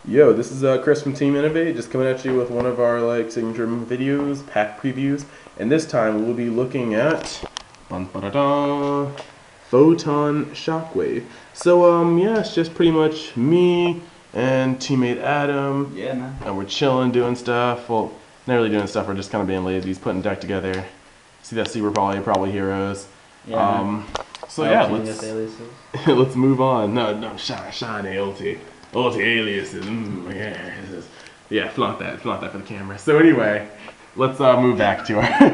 Yo, this is Chris from Team Innovate, just coming at you with one of our signature videos, pack previews, and this time we'll be looking at Photon Shockwave. So yeah, it's just pretty much me and teammate Adam. Yeah, man. And we're chilling, doing stuff. Well, not really doing stuff. We're just kind of being lazy, putting a deck together. See that? See, we're probably heroes. Yeah. So yeah, let's move on. No, shiny ulti aliases. Yeah, flaunt that for the camera. So anyway, let's move back to our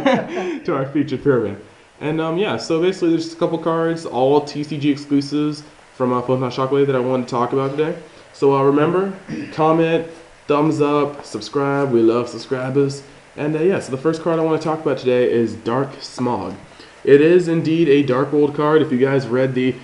to our featured pyramid. And yeah, so basically there's just a couple cards, all TCG exclusives from Photon Shockwave that I wanted to talk about today. So remember, comment, thumbs up, subscribe. We love subscribers. And yeah, so the first card I want to talk about today is Dark Smog. It is indeed a Dark World card. If you guys read the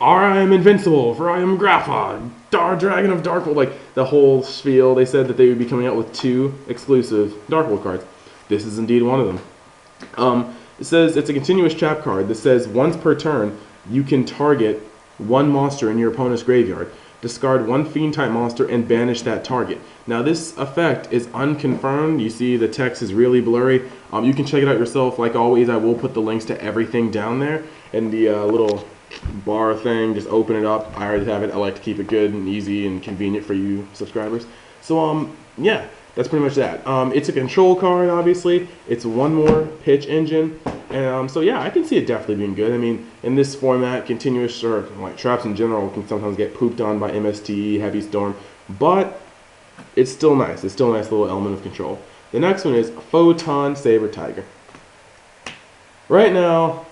I am invincible, for I am Grapha, Dragon of Dark World, like the whole spiel, they said that they would be coming out with 2 exclusive Dark World cards. This is indeed one of them. It says it's a continuous trap card that says once per turn, you can target one monster in your opponent's graveyard, discard one fiend type monster, and banish that target. Now this effect is unconfirmed. You see the text is really blurry. You can check it out yourself. Like always, I will put the links to everything down there, and the little bar thing, just open it up. I already have it. I like to keep it good and easy and convenient for you subscribers. So yeah, that's pretty much that. It's a control card, obviously. It's one more pitch engine, and so yeah, I can see it definitely being good. I mean, in this format, continuous or like traps in general can sometimes get pooped on by MST, Heavy Storm, but it's still nice. It's still a nice little element of control. The next one is Photon Sabre Tiger. Right now,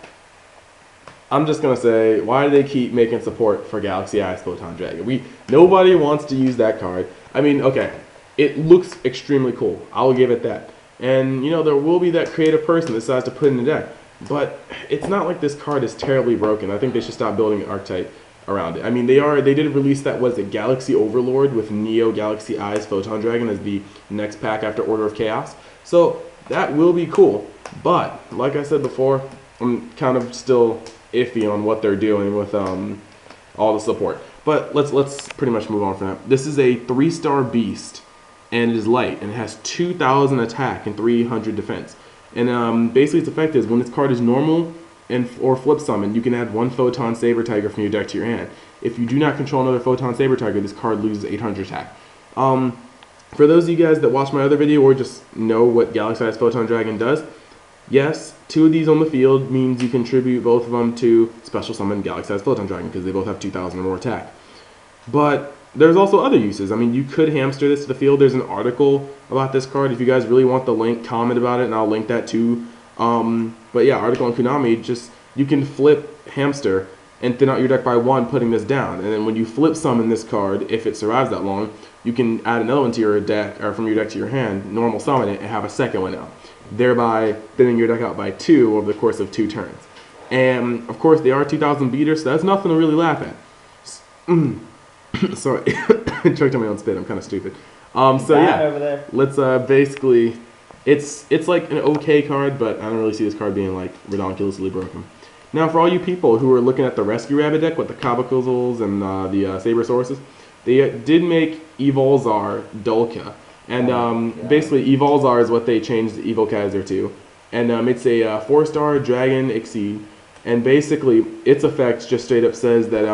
I'm just gonna say, why do they keep making support for Galaxy Eyes Photon Dragon? Nobody wants to use that card. I mean, okay, it looks extremely cool. I'll give it that. And you know, there will be that creative person that decides to put in the deck. But it's not like this card is terribly broken. I think they should stop building an archetype around it. I mean, they did release that, was it Galaxy Overlord with Neo Galaxy Eyes Photon Dragon as the next pack after Order of Chaos. So that will be cool. But like I said before, I'm kind of still iffy on what they're doing with all the support. But let's pretty much move on from that. This is a 3-star beast, and it is light, and it has 2,000 attack and 300 defense. And basically its effect is when this card is normal or flip summon, you can add 1 Photon Sabre Tiger from your deck to your hand. If you do not control another Photon Sabre Tiger, this card loses 800 attack. For those of you guys that watch my other video or just know what Galaxy Eyes Photon Dragon does, yes, 2 of these on the field means you contribute both of them to Special Summon Galaxy Eyes Photon Dragon because they both have 2,000 or more attack. But there's also other uses. I mean, you could hamster this to the field. There's an article about this card. If you guys really want the link, comment about it, and I'll link that too. But yeah, article on Konami, just you can flip hamster and thin out your deck by 1, putting this down. And then when you flip summon this card, if it survives that long, you can add another one to your deck, or from your deck to your hand, normal summon it, and have a second one out, thereby thinning your deck out by 2 over the course of 2 turns. And of course, they are 2,000 beaters, so that's nothing to really laugh at. Sorry, I choked on my own spit. I'm kind of stupid. So yeah, let's basically, it's like an okay card, but I don't really see this card being like ridiculously broken. Now, for all you people who are looking at the Rescue Rabbit deck with the Kabukozels and the Sabrosauruses, they did make Evolzar Dolkka. And basically, Evolzar is what they changed Evolkaiser to. And it's a 4-star Dragon Exceed. And basically, its effect just straight up says that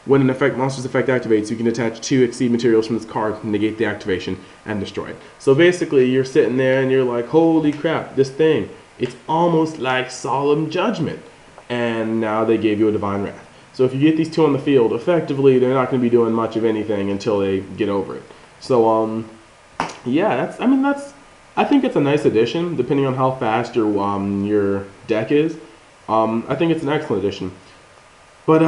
when an monster's effect activates, you can attach 2 Exceed materials from this card, negate the activation, and destroy it. So basically, you're sitting there and you're like, holy crap, this thing, it's almost like Solemn Judgment. And now they gave you a Divine Wrath. So if you get these 2 on the field, effectively, they're not going to be doing much of anything until they get over it. So, yeah, I think it's a nice addition, depending on how fast your deck is. I think it's an excellent addition. But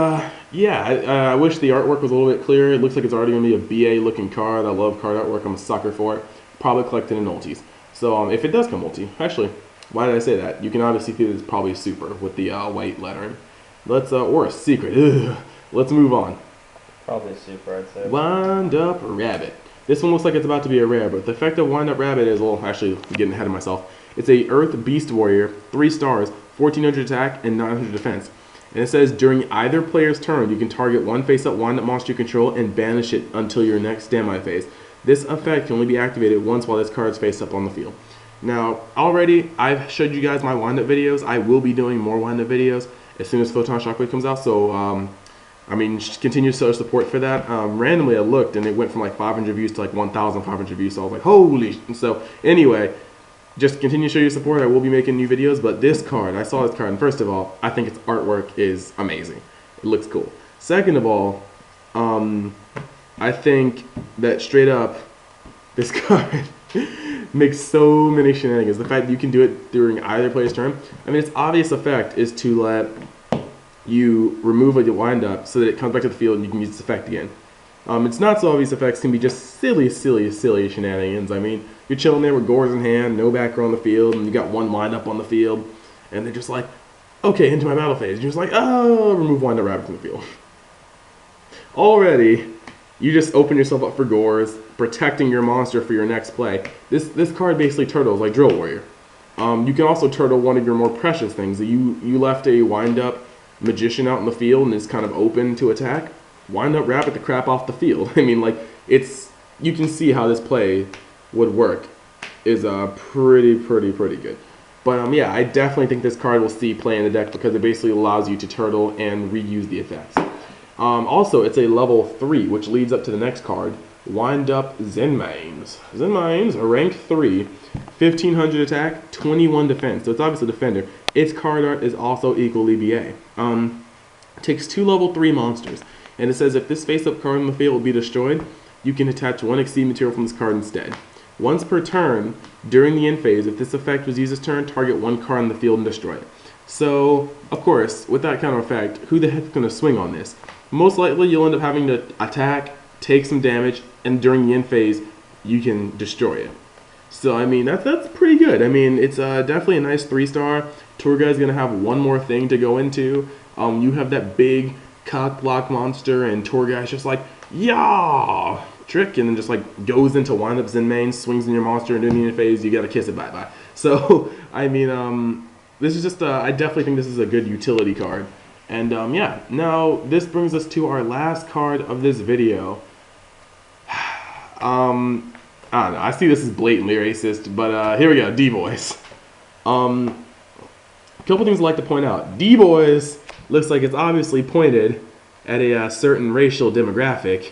yeah, I wish the artwork was a little bit clearer. It looks like it's already going to be a BA looking card. I love card artwork. I'm a sucker for it. Probably collected in multis. So if it does come multi, actually, why did I say that? You can obviously see that it's probably super with the white lettering. Or a secret. Ugh. Let's move on. Probably super, I'd say. Wind Up Rabbit. This one looks like it's about to be a rare, but the effect of Wind Up Rabbit is, well, actually, I'm getting ahead of myself. It's a Earth Beast Warrior, 3 stars, 1,400 attack, and 900 defense. And it says during either player's turn, you can target one face-up wind-up monster you control and banish it until your next standby phase. This effect can only be activated once while this card is face-up on the field. Now, already, I've showed you guys my wind-up videos. I will be doing more wind-up videos as soon as Photon Shockwave comes out. So, I mean, continue to show support for that. Randomly, I looked, and it went from like 500 views to like 1,500 views. So I was like, holy. So, anyway, just continue to show your support. I will be making new videos. But this card, I saw this card, and first of all, I think its artwork is amazing. It looks cool. Second of all, I think that straight up, this card makes so many shenanigans. The fact that you can do it during either player's turn. I mean, its obvious effect is to let you remove a wind-up so that it comes back to the field and you can use its effect again. Its not so obvious effects can be just silly shenanigans. I mean, you're chilling there with Gores in hand, no backer on the field, and you got one wind-up on the field, and they're just like, okay, into my battle phase. You're just like, oh, remove wind-up rabbit from the field. Already, you just open yourself up for Gores, protecting your monster for your next play. This card basically turtles like Drill Warrior. You can also turtle one of your more precious things. You left a wind-up Magician out in the field and is kind of open to attack. Wind-up rabbit the crap off the field. I mean, like, you can see how this play would work. Is pretty good. But yeah, I definitely think this card will see play in the deck because it basically allows you to turtle and reuse the effects. Also, it's a level 3, which leads up to the next card, Wind Up Zenmaines. Zenmaines, a rank 3, 1500 attack, 21 defense. So it's obviously a defender. Its card art is also equally BA. Takes 2 level 3 monsters. And it says if this face-up card in the field will be destroyed, you can attach 1 Exceed material from this card instead. Once per turn, during the end phase, if this effect was used this turn, target 1 card in the field and destroy it. So, of course, with that kind of effect, who the heck's going to swing on this? Most likely, you'll end up having to attack, take some damage, and during the end phase, you can destroy it. So, I mean, that's pretty good. I mean, it's definitely a nice 3-star. Tour Guide's going to have one more thing to go into. You have that big cock block monster, and Tour Guide's just like, yeah, trick, and then just like goes into Wind Up Zenmaines, swings in your monster, and during the end phase, you got to kiss it bye-bye. So, I mean, this is just, I definitely think this is a good utility card. And yeah, now this brings us to our last card of this video. I don't know, I see this as blatantly racist, but here we go, D-Boyz. A couple things I'd like to point out. D-Boyz looks like it's obviously pointed at a certain racial demographic.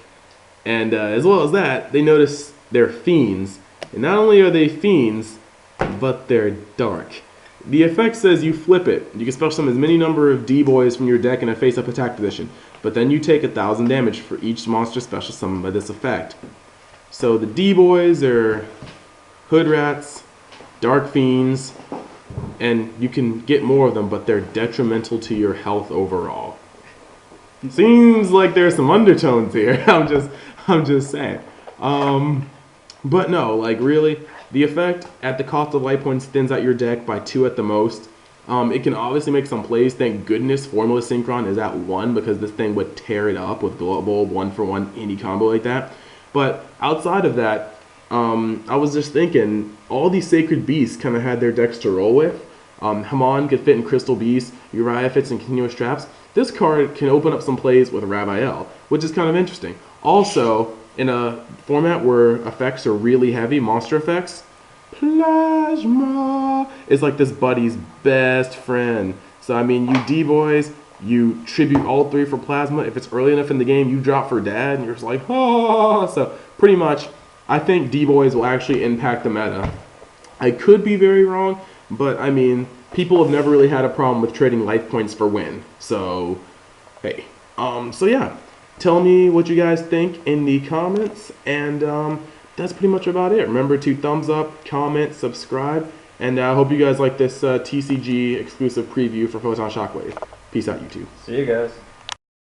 And as well as that, they notice they're fiends. And not only are they fiends, but they're dark. The effect says you flip it. You can special summon as many number of D-Boyz from your deck in a face-up attack position, but then you take 1,000 damage for each monster special summoned by this effect. So the D-Boyz are hood rats, dark fiends, and you can get more of them, but they're detrimental to your health overall. Seems like there's some undertones here. I'm just saying. But no, like really. The effect, at the cost of life points, thins out your deck by 2 at the most. It can obviously make some plays. Thank goodness Formula Synchron is at 1 because this thing would tear it up with Global 1-for-1 any combo like that. But outside of that, I was just thinking, all these Sacred Beasts kind of had their decks to roll with. Hamon could fit in Crystal Beast, Uriah fits in Continuous Traps. This card can open up some plays with Raviel, which is kind of interesting. Also, in a format where effects are really heavy, monster effects, Plasma is like this buddy's best friend. So I mean, you D-Boyz, you tribute all 3 for Plasma. If it's early enough in the game, you drop for Dad, and you're just like, oh. So pretty much, I think D-Boyz will actually impact the meta. I could be very wrong, but I mean, people have never really had a problem with trading life points for win. So, hey. So yeah. Tell me what you guys think in the comments, and that's pretty much about it. Remember to thumbs up, comment, subscribe, and I hope you guys like this TCG exclusive preview for Photon Shockwave. Peace out, YouTube. See you guys.